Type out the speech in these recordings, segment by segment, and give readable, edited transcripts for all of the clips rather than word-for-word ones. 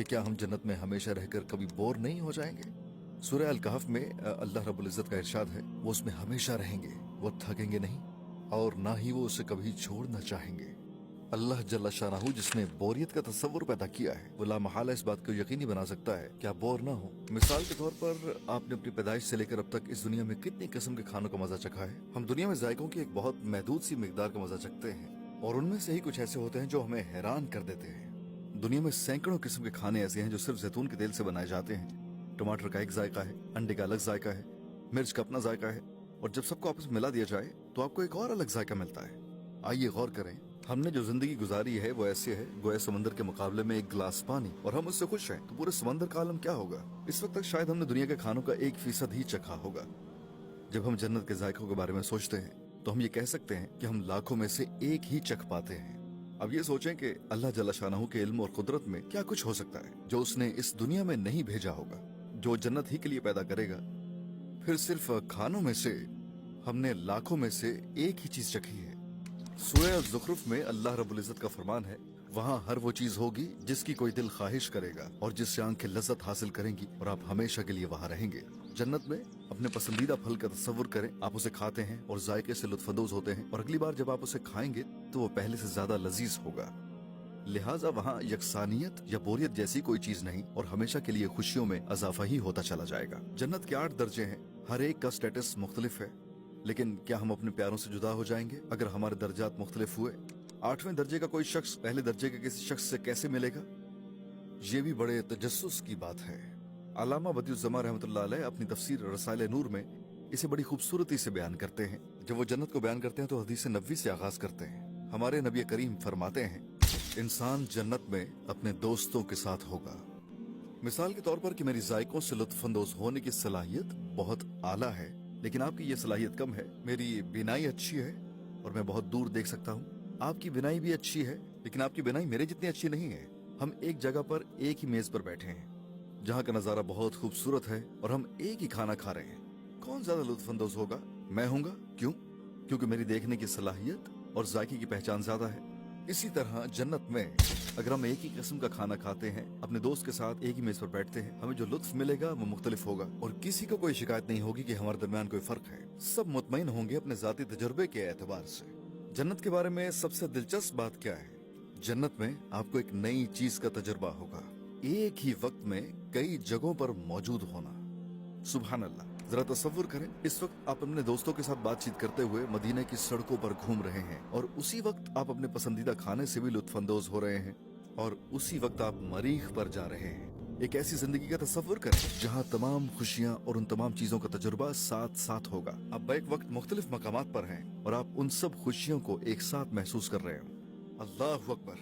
कि क्या हम जन्नत में हमेशा रहकर कभी बोर नहीं हो जाएंगे। सूरह अल कहफ में अल्लाह रब्बुल इज्जत का इरशाद है, वो उसमें हमेशा रहेंगे, वो थकेंगे नहीं और ना ही वो उसे कभी छोड़ना चाहेंगे। अल्लाह जल्ला शानहू जिसने बोरियत का तस्वुर पैदा किया है, वो लामहला इस बात को यकीनी बना सकता है कि आप बोर ना हो। मिसाल के तौर पर आपने अपनी पैदाइश से लेकर अब तक इस दुनिया में कितनी किस्म के खानों का मजा चखा है। हम दुनिया में जायकों की एक बहुत महदूद सी मिकदार का मजा चखते हैं और उनमें से ही कुछ ऐसे होते हैं जो हमें हैरान कर देते हैं। दुनिया में सैकड़ों किस्म के खाने ऐसे हैं जो सिर्फ जैतून के तेल से बनाए जाते हैं। टमाटर का एक जायका है, अंडे का अलग जायका है, मिर्च का अपना जायका है और जब सबको आपस में मिला दिया जाए तो आपको एक और अलग जायका मिलता है। आइए गौर करें, हमने जो जिंदगी गुजारी है वो ऐसे है गोया समंदर के मुकाबले में एक गिलास पानी और हम उससे खुश हैं, तो पूरे समंदर का आलम क्या होगा। इस वक्त तक शायद हमने दुनिया के खानों का 1% ही चखा होगा। जब हम जन्नत के जायकों के बारे में सोचते हैं तो हम ये कह सकते हैं कि हम लाखों में से एक ही चख पाते हैं। अब ये सोचें कि अल्लाह जल्ला शानहू के इल्म और कुदरत में क्या कुछ हो सकता है जो उसने इस दुनिया में नहीं भेजा होगा, जो जन्नत ही के लिए पैदा करेगा। फिर सिर्फ खानों में से हमने लाखों में से एक ही चीज चखी है। सूरह ज़ुखरुफ में अल्लाह रब्बुल इज्जत का फरमान है, वहाँ हर वो चीज होगी जिसकी कोई दिल ख्वाहिश करेगा और जिससे आंखें लज्जत हासिल करेंगी और आप हमेशा के लिए वहाँ रहेंगे। जन्नत में अपने पसंदीदा फल का तस्वुर करें, आप उसे खाते हैं और जायके से लुत्फानंदोज होते हैं और अगली बार जब आप उसे खाएंगे तो वो पहले से ज्यादा लजीज होगा। लिहाजा वहाँ यकसानियत या बोरियत जैसी कोई चीज नहीं और हमेशा के लिए खुशियों में इजाफा ही होता चला जाएगा। जन्नत के 8 दर्जे हैं, हर एक का स्टेटस मुख्तलिफ है, लेकिन क्या हम अपने प्यारों से जुदा हो जाएंगे अगर हमारे दर्जात मुख्तलिफ हुए। 8वें दर्जे का कोई शख्स पहले दर्जे के किसी शख्स से कैसे मिलेगा, ये भी बड़े तजस्सुस की बात है। अल्लामा बदियुज़्ज़मान रहमतुल्लाह अलैह अपनी तफसीर रसाइल नूर में इसे बड़ी खूबसूरती से बयान करते हैं। जब वो जन्नत को बयान करते हैं तो हदीस नबवी से आगाज करते हैं। हमारे नबी करीम फरमाते हैं, इंसान जन्नत में अपने दोस्तों के साथ होगा। मिसाल के तौर पर कि मेरी जायकों से लुत्फानंदोज होने की सलाहियत बहुत आला है, लेकिन आपकी ये सलाहियत कम है। मेरी बिनाई अच्छी है और मैं बहुत दूर देख सकता हूँ। आपकी बिनाई भी अच्छी है, लेकिन आपकी बिनाई मेरे जितनी अच्छी नहीं है। हम एक जगह पर एक ही मेज पर बैठे हैं जहाँ का नजारा बहुत खूबसूरत है और हम एक ही खाना खा रहे हैं। कौन ज्यादा लुत्फानंदोज होगा? मैं हूँगा। क्यों? क्योंकि मेरी देखने की सलाहियत और जायके की पहचान ज्यादा है। इसी तरह जन्नत में अगर हम एक ही किस्म का खाना खाते हैं, अपने दोस्त के साथ एक ही मेज पर बैठते हैं, हमें जो लुत्फ मिलेगा वो मुख्तलिफ होगा और किसी को कोई शिकायत नहीं होगी कि हमारे दरमियान कोई फर्क है। सब मुतमईन होंगे अपने जाती तजुर्बे के एतबार से। जन्नत के बारे में सबसे दिलचस्प बात क्या है? जन्नत में आपको एक नई चीज का तजुर्बा होगा, एक ही वक्त में कई जगहों पर मौजूद होना। सुभान अल्लाह, जरा तसव्वुर करें, इस वक्त आप अपने दोस्तों के साथ बातचीत करते हुए मदीने की सड़कों पर घूम रहे हैं और उसी वक्त आप अपने पसंदीदा खाने से भी लुत्फानंदोज हो रहे हैं और उसी वक्त आप मरीख पर जा रहे हैं। एक ऐसी जिंदगी का तसव्वुर करें जहाँ तमाम खुशियाँ और उन तमाम चीजों का तजुर्बा साथ साथ होगा। आप बैक वक्त मुख्तलिफ मकामात पर हैं और आप उन सब खुशियों को एक साथ महसूस कर रहे हो। अल्लाह अकबर,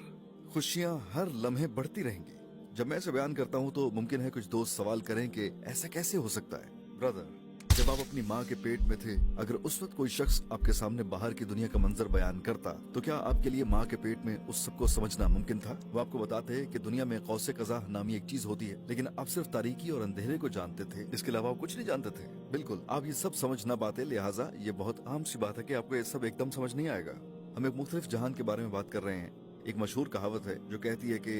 खुशियाँ हर लम्हे बढ़ती रहेंगी। जब मैं इसे बयान करता हूँ तो मुमकिन है कुछ दोस्त सवाल करें कि ऐसा कैसे हो सकता है। ब्रदर, जब आप अपनी माँ के पेट में थे, अगर उस वक्त कोई शख्स आपके सामने बाहर की दुनिया का मंजर बयान करता तो क्या आपके लिए माँ के पेट में उस सबको समझना मुमकिन था? वो आपको बताते हैं कि दुनिया में कौसे कज़ा नामी एक चीज होती है, लेकिन आप सिर्फ तारीकी और अंधेरे को जानते थे, इसके अलावा कुछ नहीं जानते थे। बिल्कुल, आप ये सब समझ ना पाते, लिहाजा ये बहुत आम सी बात है कि आपको ये सब एकदम समझ नहीं आएगा। हम एक मुख्तलिफ जहान के बारे में बात कर रहे हैं। एक मशहूर कहावत है जो कहती है कि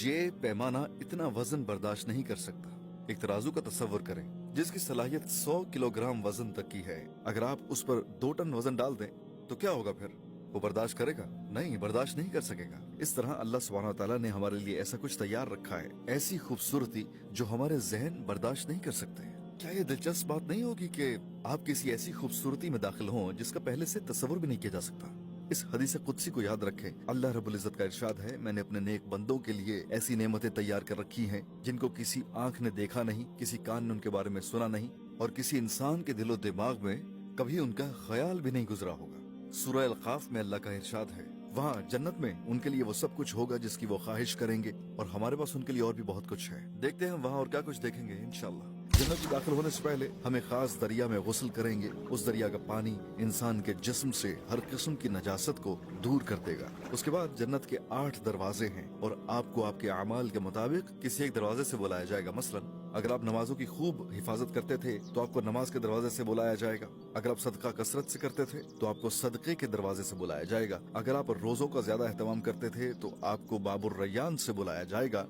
ये पैमाना इतना वजन बर्दाश्त नहीं कर सकता। एक तराजू का तस्वर करें जिसकी सलाहियत 100 किलोग्राम वजन तक की है। अगर आप उस पर 2 टन वजन डाल दें तो क्या होगा? फिर वो बर्दाश्त करेगा? नहीं, बर्दाश्त नहीं कर सकेगा। इस तरह अल्लाह सुब्हानहू व तआला ने हमारे लिए ऐसा कुछ तैयार रखा है, ऐसी खूबसूरती जो हमारे जहन बर्दाश्त नहीं कर सकते। क्या ये दिलचस्प बात नहीं होगी कि आप किसी ऐसी खूबसूरती में दाखिल हों जिसका पहले से तस्वर भी नहीं किया जा सकता? इस हदीस कुदसी को याद रखें। अल्लाह रब्बुल इज्जत का इरशाद है, मैंने अपने नेक बंदों के लिए ऐसी नेमतें तैयार कर रखी हैं जिनको किसी आंख ने देखा नहीं, किसी कान ने उनके बारे में सुना नहीं और किसी इंसान के दिलो दिमाग में कभी उनका ख्याल भी नहीं गुजरा होगा। सूरह अल कहफ में अल्लाह का इरशाद है, वहाँ जन्नत में उनके लिए वो सब कुछ होगा जिसकी वो ख्वाहिश करेंगे और हमारे पास उनके लिए और भी बहुत कुछ है। देखते हैं वहाँ और क्या कुछ देखेंगे इंशाअल्लाह। जन्नत में दाखिल होने से पहले हमें खास दरिया में गुस्ल करेंगे। उस दरिया का पानी इंसान के जिस्म से हर किस्म की नजासत को दूर कर देगा। उसके बाद जन्नत के 8 दरवाजे हैं और आपको आपके अमाल के मुताबिक किसी एक दरवाजे से बुलाया जाएगा। मसलन अगर आप नमाजों की खूब हिफाजत करते थे तो आपको नमाज के दरवाजे से बुलाया जाएगा। अगर आप सदका कसरत से करते थे तो आपको सदके के दरवाजे से बुलाया जाएगा। अगर आप रोजों का ज्यादा एहतमाम करते थे तो आपको बाबुर रैयान से बुलाया जाएगा।